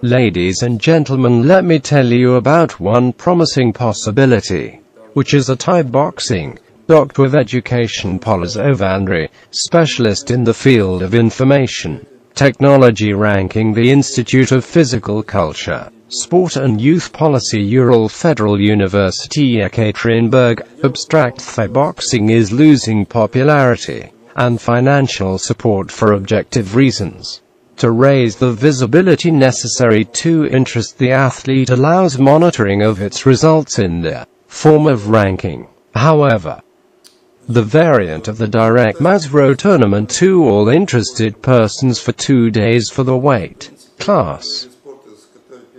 Ladies and gentlemen, let me tell you about one promising possibility, which is a Thai boxing. Doctor of Education Polozov A, specialist in the field of information technology, ranking the Institute of Physical Culture, Sport and Youth Policy, Ural Federal University Ekaterinburg. Abstract Thai boxing is losing popularity and financial support for objective reasons. To raise the visibility necessary to interest the athlete allows monitoring of its results in the form of ranking. However, the variant of the direct Masro tournament to all interested persons for 2 days for the weight class,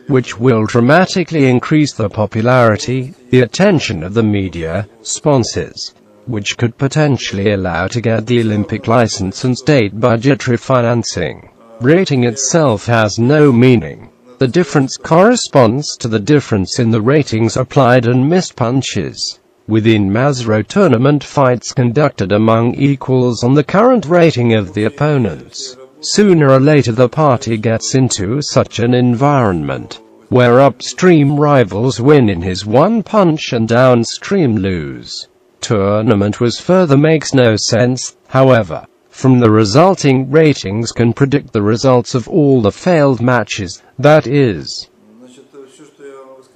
which will dramatically increase the popularity, the attention of the media, sponsors, which could potentially allow to get the Olympic license and state budgetary financing. Rating itself has no meaning. The difference corresponds to the difference in the ratings applied and missed punches within Masro tournament fights conducted among equals on the current rating of the opponents. Sooner or later the party gets into such an environment where upstream rivals win in his one punch and downstream lose. Tournament was further makes no sense, however. From the resulting ratings can predict the results of all the failed matches, that is.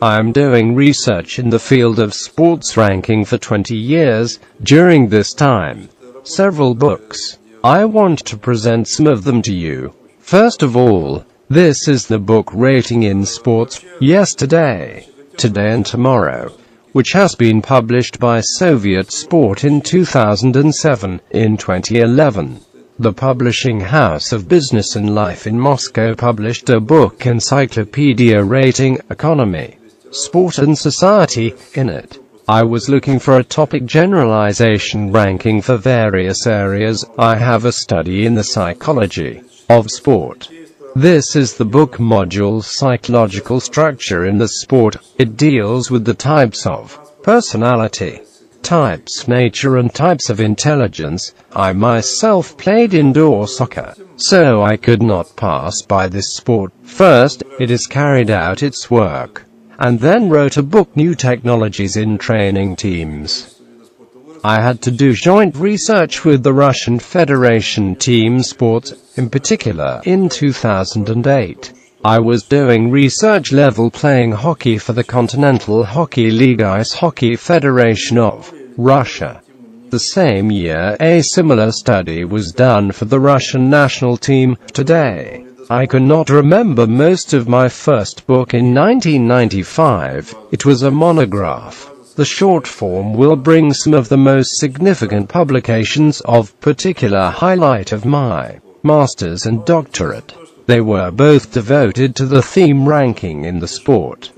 I am doing research in the field of sports ranking for 20 years. During this time, several books. I want to present some of them to you. First of all, this is the book Rating in Sports, Yesterday, Today and Tomorrow, which has been published by Soviet Sport in 2007. In 2011, the publishing house of Business and Life in Moscow published a book, Encyclopedia Rating, Economy, Sport and Society. In it, I was looking for a topic generalization ranking for various areas. I have a study in the psychology of sport. This is the book module Psychological Structure in the Sport. It deals with the types of personality, types, nature and types of intelligence. I myself played indoor soccer, so I could not pass by this sport. First, it has carried out its work, and then wrote a book, New Technologies in Training Teams. I had to do joint research with the Russian Federation Team Sports, in particular. In 2008, I was doing research level playing hockey for the Continental Hockey League Ice Hockey Federation of Russia. The same year, a similar study was done for the Russian national team. Today, I cannot remember most of my first book in 1995. It was a monograph. The short form will bring some of the most significant publications of particular highlight of my master's and doctorate. They were both devoted to the theme ranking in the sport.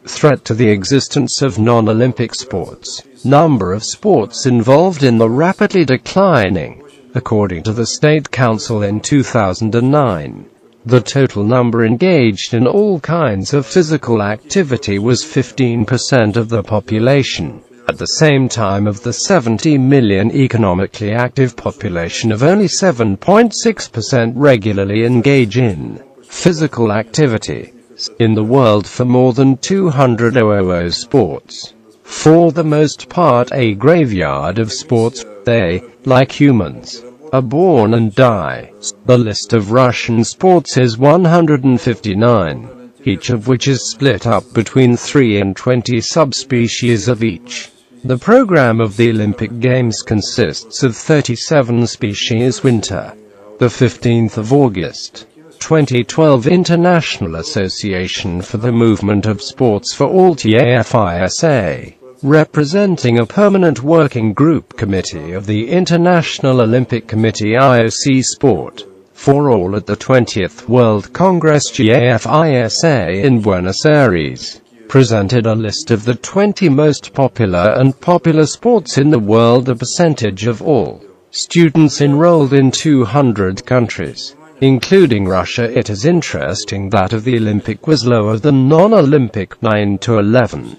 Threat to the existence of non-Olympic sports. Number of sports involved in the rapidly declining. According to the State Council in 2009, the total number engaged in all kinds of physical activity was 15% of the population. At the same time, of the 70 million economically active population, of only 7.6% regularly engage in physical activity in the world for more than 200 sports. For the most part a graveyard of sports. They, like humans, are born and die. The list of Russian sports is 159, each of which is split up between 3 and 20 subspecies of each. The program of the Olympic Games consists of 37 species. Winter. The 15th of August, 2012, International Association for the Movement of Sports for All, TAFISA, representing a permanent working group committee of the International Olympic Committee IOC Sport for All at the 20th World Congress GAFISA in Buenos Aires, presented a list of the 20 most popular and popular sports in the world, a percentage of all students enrolled in 200 countries, including Russia. It is interesting that of the Olympic was lower than non-Olympic, 9 to 11.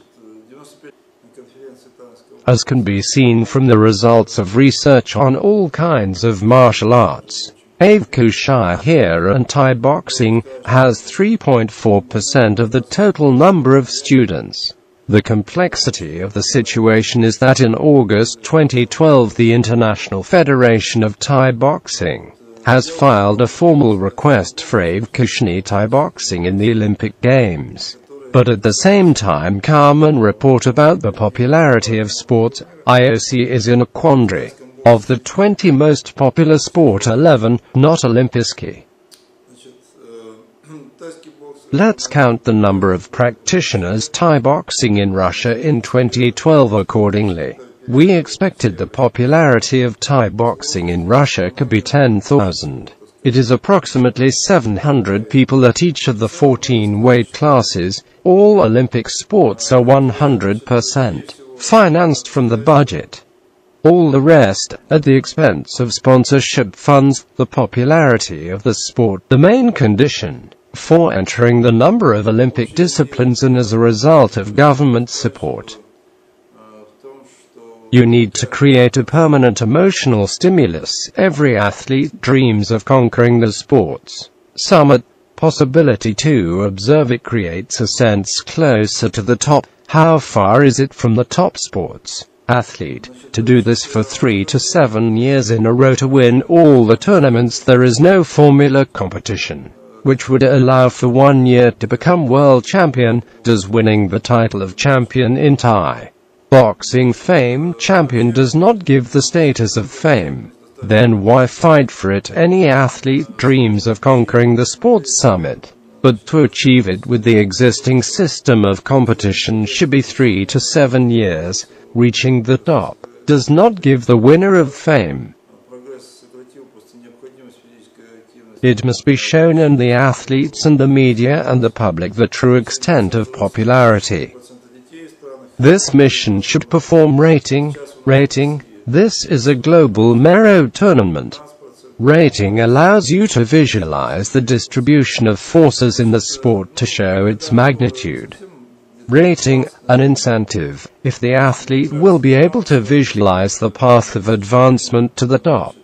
As can be seen from the results of research on all kinds of martial arts, Avkusha here and Thai boxing has 3.4% of the total number of students. The complexity of the situation is that in August 2012 the International Federation of Thai Boxing has filed a formal request for Avkusha Thai boxing in the Olympic Games. But at the same time common report about the popularity of sports, IOC is in a quandary. Of the 20 most popular sport 11, not Olympiski. Let's count the number of practitioners Thai boxing in Russia in 2012 accordingly. We expected the popularity of Thai boxing in Russia could be 10,000. It is approximately 700 people at each of the 14 weight classes. All Olympic sports are 100% financed from the budget. All the rest, at the expense of sponsorship funds. The popularity of the sport, the main condition for entering the number of Olympic disciplines, and as a result of government support. You need to create a permanent emotional stimulus. Every athlete dreams of conquering the sports summit. Possibility to observe it creates a sense closer to the top. How far is it from the top sports athlete to do this for 3 to 7 years in a row to win all the tournaments? There is no formula competition which would allow for 1 year to become world champion. Does winning the title of champion in Thai boxing fame champion does not give the status of fame? Then why fight for it? Any athlete dreams of conquering the sports summit, but to achieve it with the existing system of competition should be 3 to 7 years. Reaching the top does not give the winner of fame. It must be shown in the athletes and the media and the public the true extent of popularity. This mission should perform rating. This is a global mero tournament. Rating allows you to visualize the distribution of forces in the sport to show its magnitude. Rating, an incentive, if the athlete will be able to visualize the path of advancement to the top.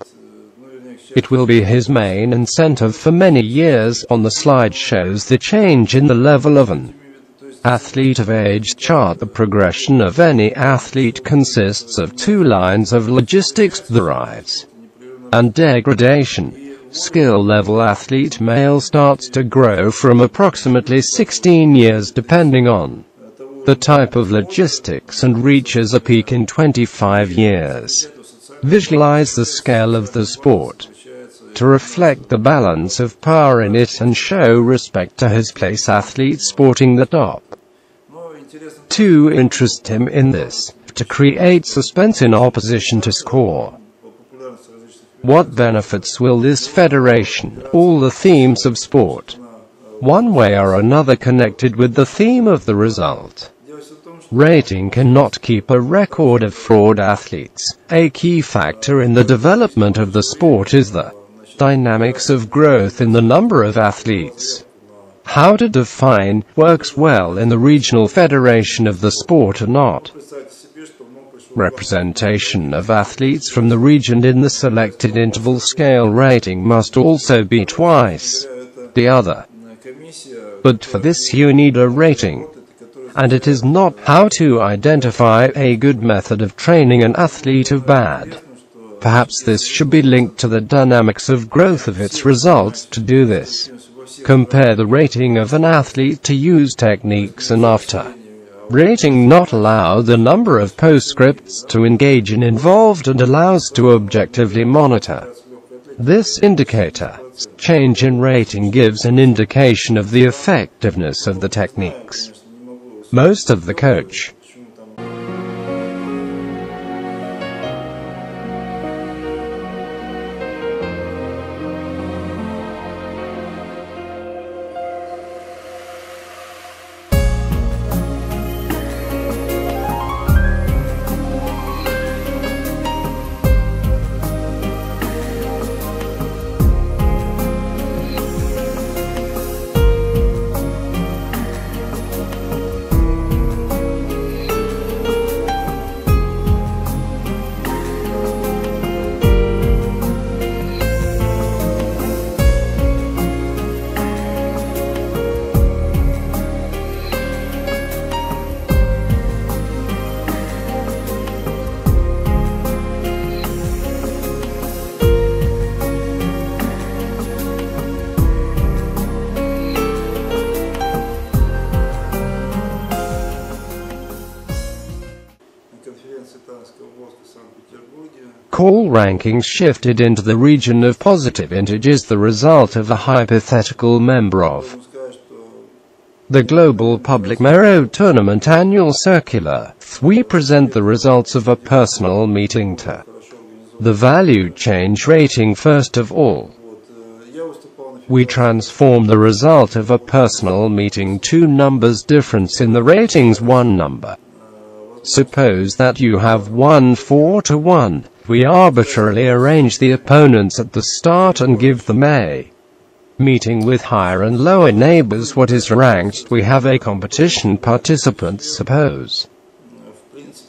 It will be his main incentive for many years. On the slide shows the change in the level of an athlete of age chart. The progression of any athlete consists of 2 lines of logistics: the rise and degradation. Skill level athlete male starts to grow from approximately 16 years depending on the type of logistics and reaches a peak in 25 years. Visualize the scale of the sport to reflect the balance of power in it and show respect to his place. Athlete sporting the top. To interest him in this, to create suspense in opposition to score. What benefits will this federation? All the themes of sport, one way or another connected with the theme of the result. Rating cannot keep a record of fraud athletes. A key factor in the development of the sport is the dynamics of growth in the number of athletes. How to define works well in the regional federation of the sport or not. Representation of athletes from the region in the selected interval scale. Rating must also be twice the other. But for this you need a rating. And it is not how to identify a good method of training an athlete of bad. Perhaps this should be linked to the dynamics of growth of its results. To do this, compare the rating of an athlete to use techniques and after rating not allow the number of postscripts to engage in involved and allows to objectively monitor. This indicator change in rating gives an indication of the effectiveness of the techniques. Most of the coach call rankings shifted into the region of positive integers, the result of a hypothetical member of the Global Public Mero Tournament Annual Circular. We present the results of a personal meeting to the value change rating. First of all, we transform the result of a personal meeting two numbers difference in the ratings one number. Suppose that you have 1 4 to 1. We arbitrarily arrange the opponents at the start and give them a meeting with higher and lower neighbors. What is ranked? We have a competition participants. Suppose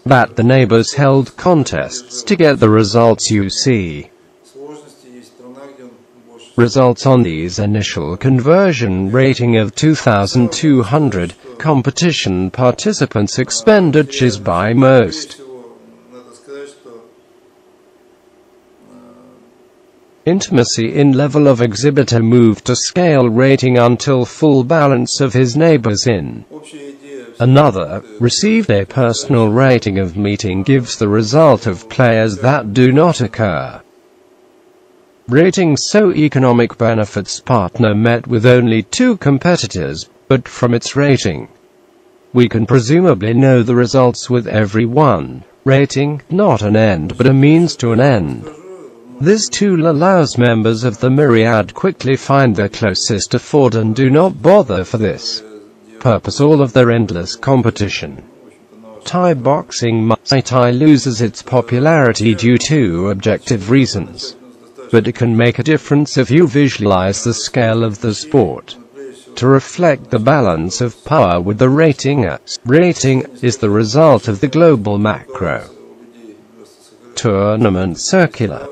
that the neighbors held contests to get the results you see. Results on these initial conversion rating of 2,200, competition participants expenditures by most. Intimacy in level of exhibitor moved to scale rating until full balance of his neighbors in. Another received a personal rating of meeting gives the result of players that do not occur. Rating so economic benefits partner met with only 2 competitors, but from its rating, we can presumably know the results with every one. Rating, not an end but a means to an end. This tool allows members of the myriad quickly find their closest afford and do not bother for this purpose all of their endless competition. Thai boxing Muay Thai loses its popularity due to objective reasons. But it can make a difference if you visualize the scale of the sport to reflect the balance of power with the rating. A rating is the result of the global macro tournament circular,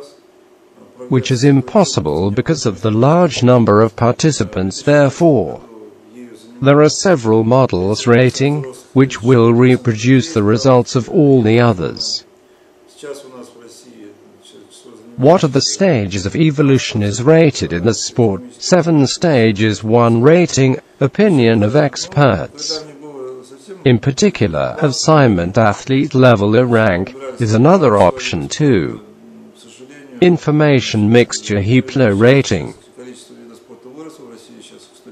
which is impossible because of the large number of participants. Therefore, there are several models rating, which will reproduce the results of all the others. What are the stages of evolution is rated in the sport? 7 stages. 1. Rating, opinion of experts. In particular, assignment athlete level. A rank is another option. 2. Information mixture HEPLO rating.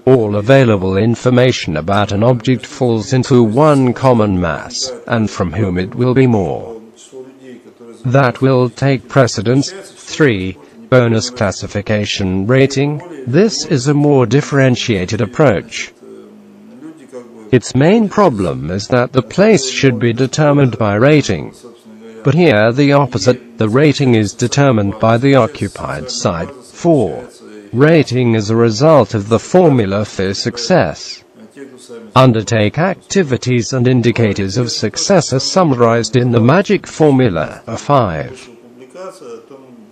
All available information about an object falls into one common mass, and from whom it will be more that will take precedence. 3. Bonus classification rating. This is a more differentiated approach. Its main problem is that the place should be determined by rating. But here the opposite, the rating is determined by the occupied side. 4. Rating is a result of the formula for success. Undertake activities and indicators of success are summarized in the magic formula. 5.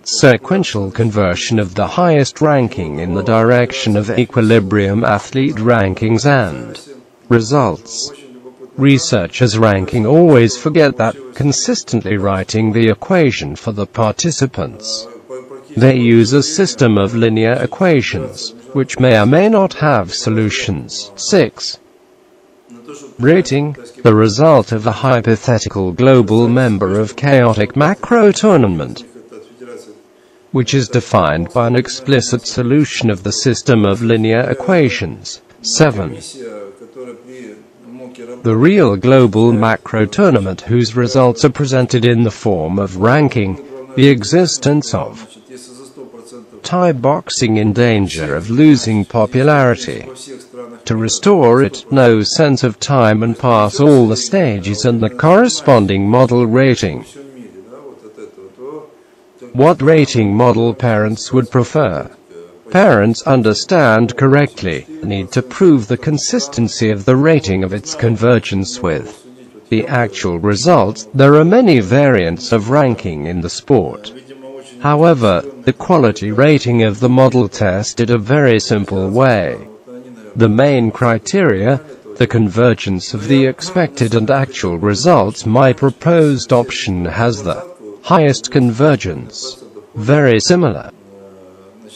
Sequential conversion of the highest ranking in the direction of equilibrium. Athlete rankings and results. Researchers ranking always forget that consistently writing the equation for the participants. They use a system of linear equations, which may or may not have solutions. 6. Rating, the result of a hypothetical global member of chaotic macro tournament, which is defined by an explicit solution of the system of linear equations. 7. The real global macro tournament whose results are presented in the form of ranking, the existence of Thai boxing in danger of losing popularity. To restore it, no sense of time and pass all the stages and the corresponding model rating. What rating model parents would prefer? Parents understand correctly, need to prove the consistency of the rating of its convergence with the actual results. There are many variants of ranking in the sport. However, the quality rating of the model tested a very simple way. The main criteria, the convergence of the expected and actual results. My proposed option has the highest convergence. Very similar,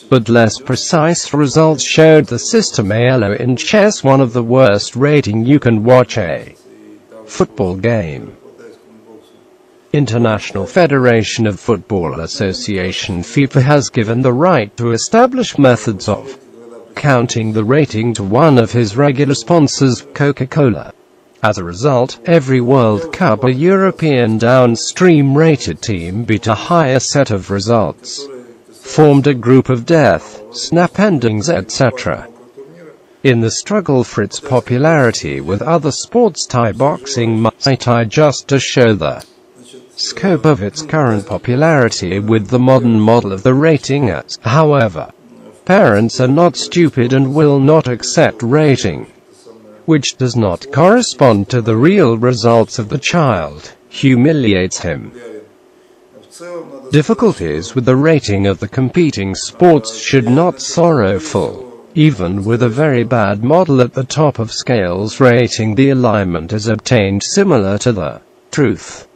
but less precise results showed the system ALO in chess, one of the worst rating you can watch a football game. International Federation of Football Association FIFA has given the right to establish methods of counting the rating to one of his regular sponsors, Coca-Cola. As a result, every World Cup a European downstream rated team beat a higher set of results, formed a group of death, snap endings, etc. In the struggle for its popularity with other sports, Thai boxing might just to show the scope of its current popularity with the modern model of the rating as, however, parents are not stupid and will not accept rating which does not correspond to the real results of the child, humiliates him. Difficulties with the rating of the competing sports should not sorrowful. Even with a very bad model at the top of scales rating, the alignment is obtained similar to the truth.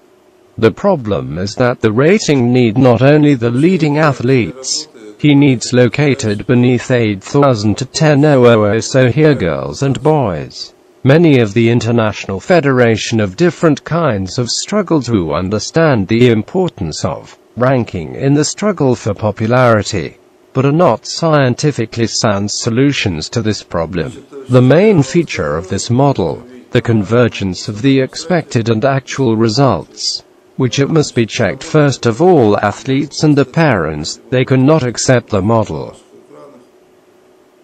The problem is that the rating need not only the leading athletes, he needs located beneath 8,000 to 10,000, so here girls and boys. Many of the International Federation of different kinds have struggled to understand the importance of ranking in the struggle for popularity, but are not scientifically sound solutions to this problem. The main feature of this model, the convergence of the expected and actual results, which it must be checked first of all athletes and the parents, they cannot accept the model.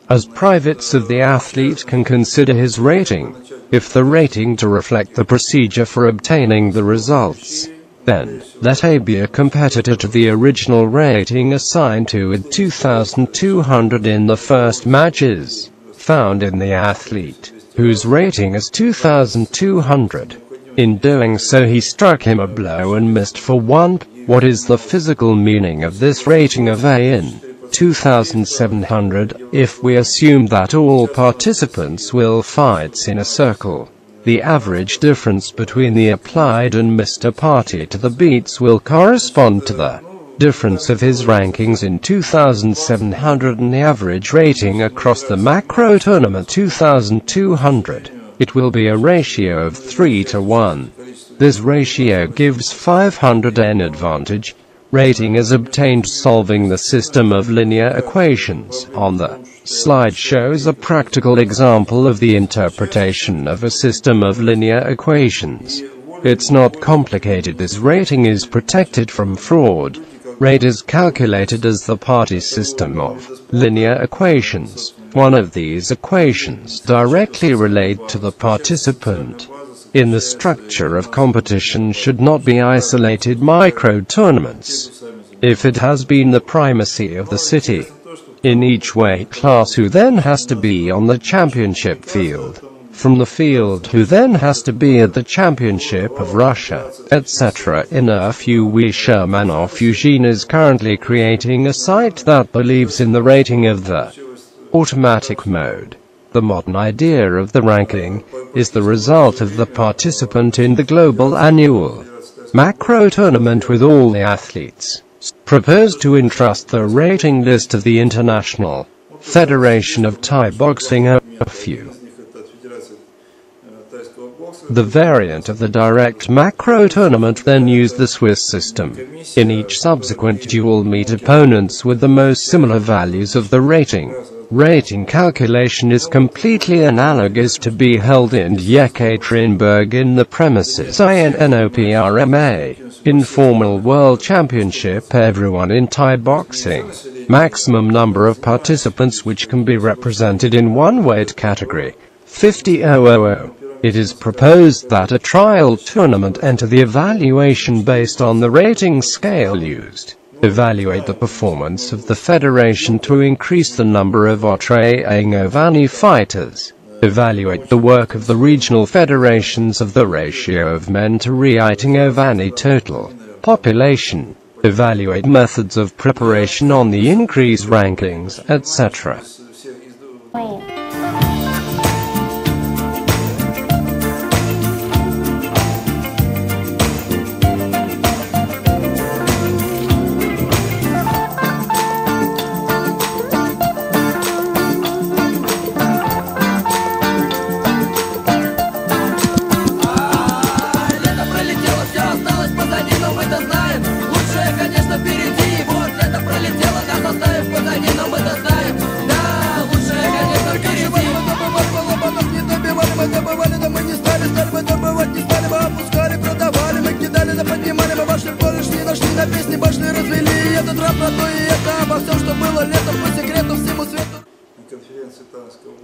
As privates of the athlete can consider his rating, if the rating to reflect the procedure for obtaining the results, then let A be a competitor to the original rating assigned to it 2,200 in the first matches, found in the athlete, whose rating is 2,200. In doing so he struck him a blow and missed for 1. What is the physical meaning of this rating of A in 2,700, if we assume that all participants will fight in a circle? The average difference between the applied and Mr. Party to the beats will correspond to the difference of his rankings in 2,700 and the average rating across the macro tournament 2,200. It will be a ratio of 3 to 1. This ratio gives 500 N advantage. Rating is obtained solving the system of linear equations. On the slide shows a practical example of the interpretation of a system of linear equations. It's not complicated. This rating is protected from fraud. Rate is calculated as the party system of linear equations. One of these equations directly relate to the participant. In the structure of competition should not be isolated micro-tournaments. If it has been the primacy of the city in each weight class, who then has to be on the championship field? From the field, who then has to be at the championship of Russia, etc. In a few weeks, Shermanov Eugene is currently creating a site that believes in the rating of the automatic mode. The modern idea of the ranking is the result of the participant in the global annual macro tournament with all the athletes. Proposed to entrust the rating list of the International Federation of Thai Boxing a few. The variant of the direct macro tournament then used the Swiss system. In each subsequent duel meet opponents with the most similar values of the rating. Rating calculation is completely analogous to be held in Yekaterinburg in the premises INOPRMA. Informal World Championship. Everyone in Thai boxing. Maximum number of participants which can be represented in one weight category. 50,000. It is proposed that a trial tournament enter the evaluation based on the rating scale used. Evaluate the performance of the federation to increase the number of Aotrayang fighters. Evaluate the work of the regional federations of the ratio of men to Aotrayang total population. Evaluate methods of preparation on the increased rankings, etc. Лето пролетело, все осталось позади, но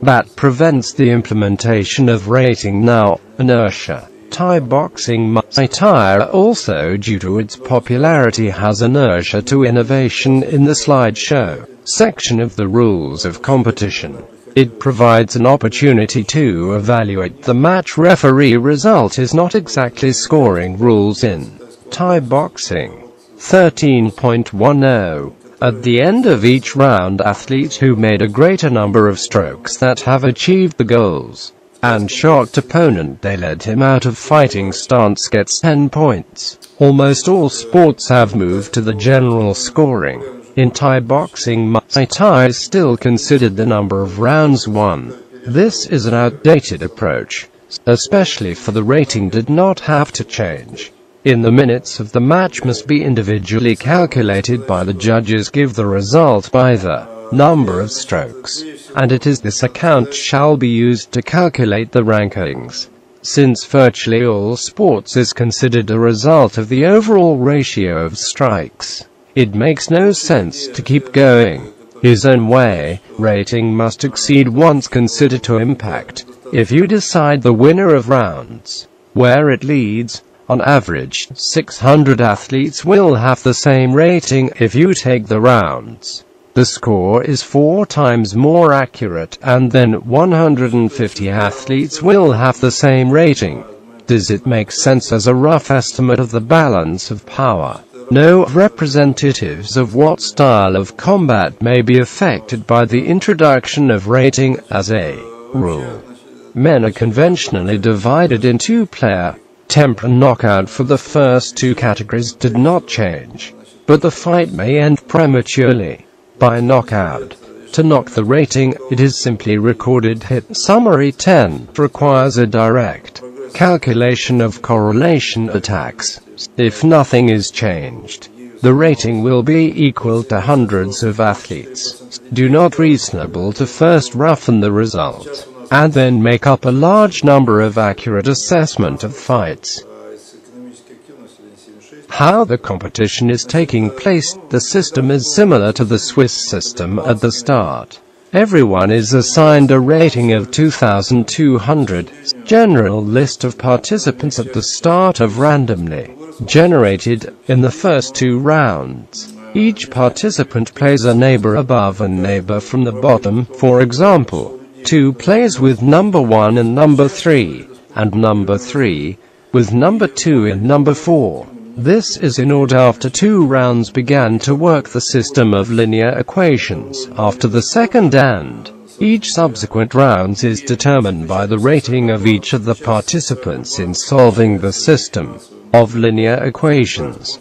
That prevents the implementation of rating now, inertia. Thai boxing Muay Thai also, due to its popularity, has inertia to innovation in the slideshow section of the rules of competition. It provides an opportunity to evaluate the match. Referee result is not exactly scoring rules in Thai boxing. 13.10. At the end of each round, athletes who made a greater number of strokes that have achieved the goals and shocked opponent they led him out of fighting stance gets 10 points. Almost all sports have moved to the general scoring. In Thai boxing, Muay Thai is still considered the number of rounds won. This is an outdated approach, especially for the rating did not have to change. In the minutes of the match must be individually calculated by the judges, give the result by the number of strokes, and it is this account shall be used to calculate the rankings. Since virtually all sports is considered a result of the overall ratio of strikes, it makes no sense to keep going his own way. Rating must exceed once considered to impact. If you decide the winner of rounds, where it leads, on average, 600 athletes will have the same rating. If you take the rounds, the score is 4 times more accurate, and then 150 athletes will have the same rating. Does it make sense as a rough estimate of the balance of power? No representatives of what style of combat may be affected by the introduction of rating as a rule. Men are conventionally divided in two-player. Temper knockout for the first two categories did not change, but the fight may end prematurely by knockout. To knock the rating, it is simply recorded hit. Summary 10 requires a direct calculation of correlation attacks. If nothing is changed, the rating will be equal to hundreds of athletes. Do not reasonable to first roughen the result, and then make up a large number of accurate assessment of fights. How the competition is taking place. The system is similar to the Swiss system at the start. Everyone is assigned a rating of 2,200. General list of participants at the start of randomly generated in the first 2 rounds. Each participant plays a neighbor above and neighbor from the bottom. For example, 2 plays with number 1 and number 3, and number 3 with number 2 and number 4. This is in order. After 2 rounds began to work the system of linear equations. After the second and each subsequent rounds is determined by the rating of each of the participants in solving the system of linear equations.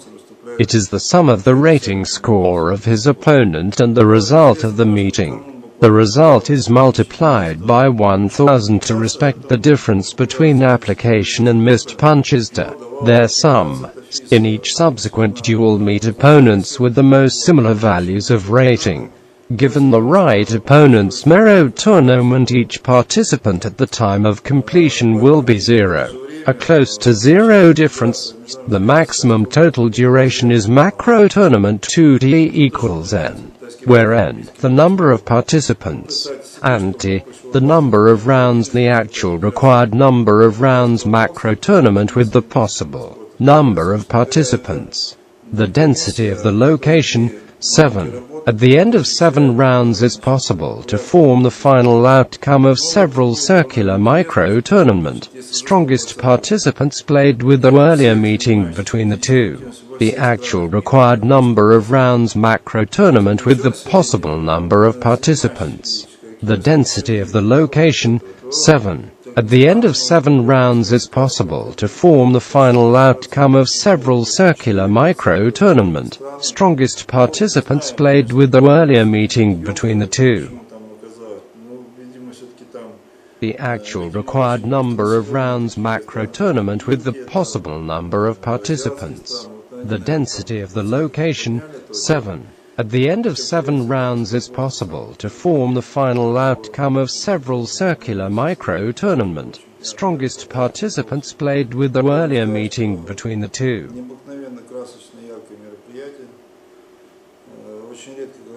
It is the sum of the rating score of his opponent and the result of the meeting. The result is multiplied by 1000 to respect the difference between application and missed punches to their sum. In each subsequent duel, meet opponents with the most similar values of rating. Given the right opponent's Mero tournament, each participant at the time of completion will be 0. A close to 0 difference. The maximum total duration is macro tournament 2t equals n, where n, the number of participants, and t, the number of rounds. The actual required number of rounds. Macro tournament with the possible number of participants. The density of the location. 7. At the end of 7 rounds it's possible to form the final outcome of several circular micro-tournament. Strongest participants played with the earlier meeting between the two. The actual required number of rounds. Macro-tournament with the possible number of participants. The density of the location. 7. At the end of 7 rounds it's possible to form the final outcome of several circular micro-tournament. Strongest participants played with the earlier meeting between the two. The actual required number of rounds. Macro-tournament with the possible number of participants. The density of the location. 7. At the end of 7 rounds it's possible to form the final outcome of several circular micro-tournament. Strongest participants played with the earlier meeting between the two.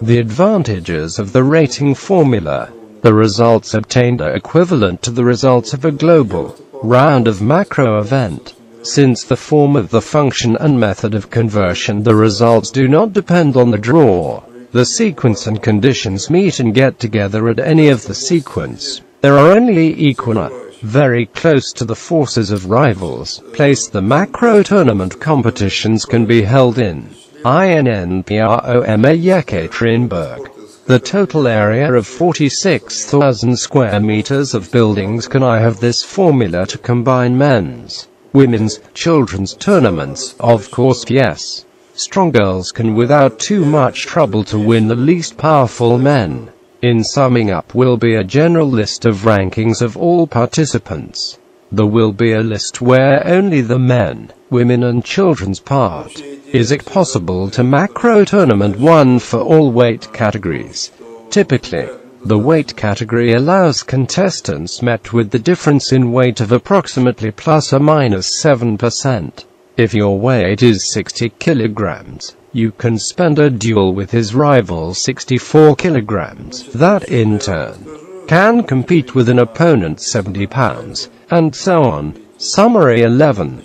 The advantages of the rating formula. The results obtained are equivalent to the results of a global round of macro event. Since the form of the function and method of conversion, the results do not depend on the draw. The sequence and conditions meet and get together at any of the sequence. There are only equal, very close to the forces of rivals. Place the macro tournament competitions can be held in INNPROMA Yekaterinburg. The total area of 46,000 square meters of buildings. Can I have this formula to combine men's, women's, children's tournaments? Of course yes. Strong girls can without too much trouble to win the least powerful men. In summing up will be a general list of rankings of all participants. There will be a list where only the men, women and children's part. Is it possible to macro tournament one for all weight categories? Typically, the weight category allows contestants met with the difference in weight of approximately plus or minus 7%. If your weight is 60 kilograms, you can spend a duel with his rival 64 kilograms. That in turn can compete with an opponent 70 pounds, and so on. Summary 11.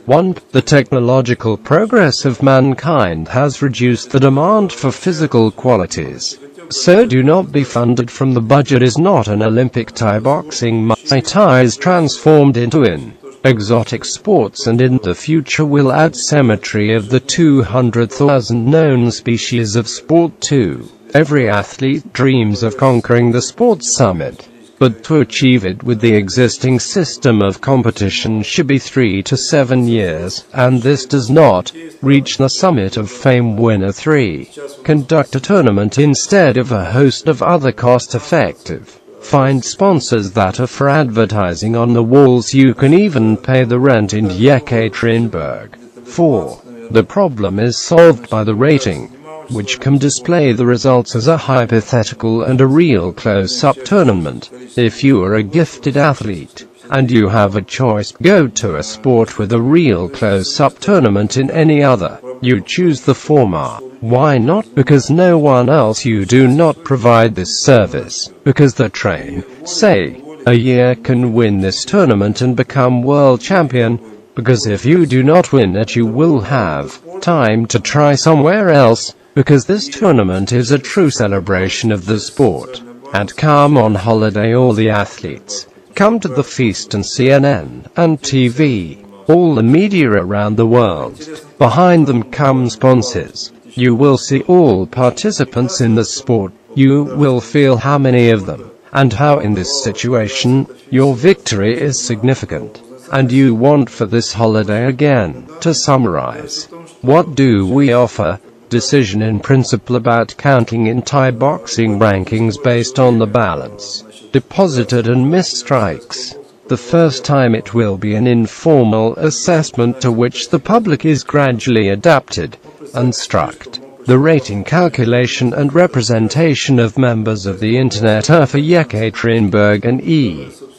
1. The technological progress of mankind has reduced the demand for physical qualities. So do not be funded from the budget. Is not an Olympic Thai boxing. Muay Thai is transformed into an exotic sports, and in the future will add symmetry of the 200,000 known species of sport too. Every athlete dreams of conquering the sports summit, but to achieve it with the existing system of competition should be 3 to 7 years, and this does not reach the summit of fame. Winner 3. Conduct a tournament instead of a host of other cost-effective. Find sponsors that are for advertising on the walls. You can even pay the rent in Yekaterinburg. 4. The problem is solved by the rating, which can display the results as a hypothetical and a real close-up tournament. If you are a gifted athlete, and you have a choice, go to a sport with a real close-up tournament in any other. You choose the former. Why not? Because no one else. You do not provide this service, because the train, say, a year can win this tournament and become world champion, because if you do not win it you will have time to try somewhere else, because this tournament is a true celebration of the sport. And come on holiday all the athletes. Come to the feast and CNN and TV, all the media around the world. Behind them come sponsors. You will see all participants in the sport. You will feel how many of them, and how in this situation, your victory is significant. And you want for this holiday again. To summarize, what do we offer? Decision in principle about counting in Thai boxing rankings based on the balance deposited and missed strikes. The first time it will be an informal assessment to which the public is gradually adapted and struck. The rating calculation and representation of members of the Internet are for Yekaterinburg and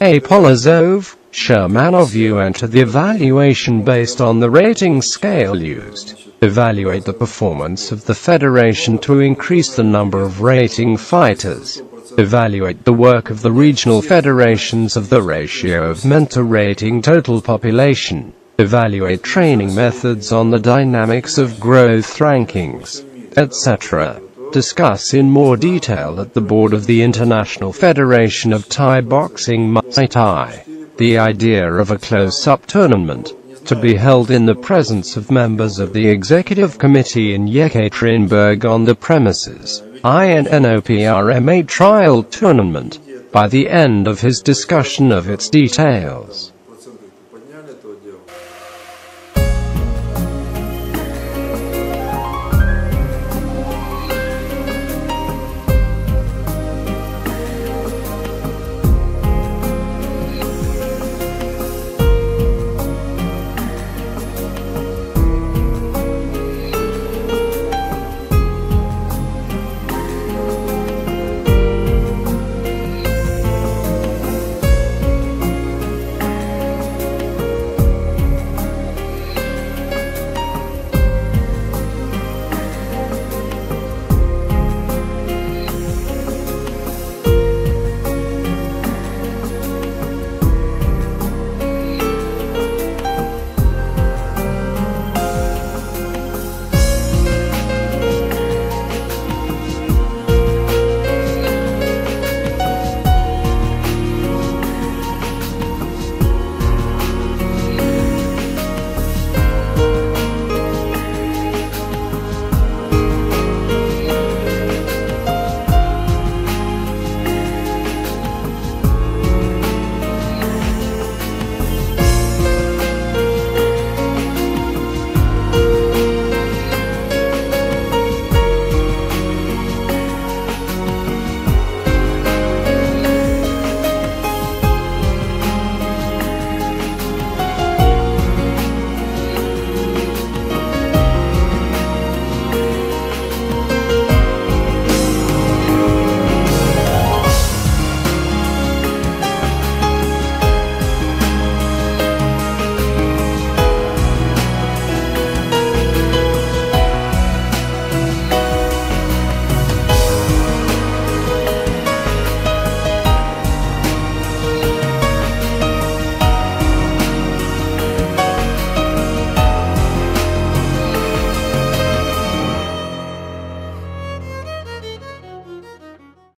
A. Polozov, Chairman of you enter the evaluation based on the rating scale used. Evaluate the performance of the federation to increase the number of rating fighters. Evaluate the work of the regional federations of the ratio of men to rating total population. Evaluate training methods on the dynamics of growth rankings, etc. Discuss in more detail at the board of the International Federation of Thai Boxing Muay Thai. The idea of a close-up tournament, to be held in the presence of members of the Executive Committee in Yekaterinburg on the premises, INNOPRMA trial tournament, by the end of his discussion of its details.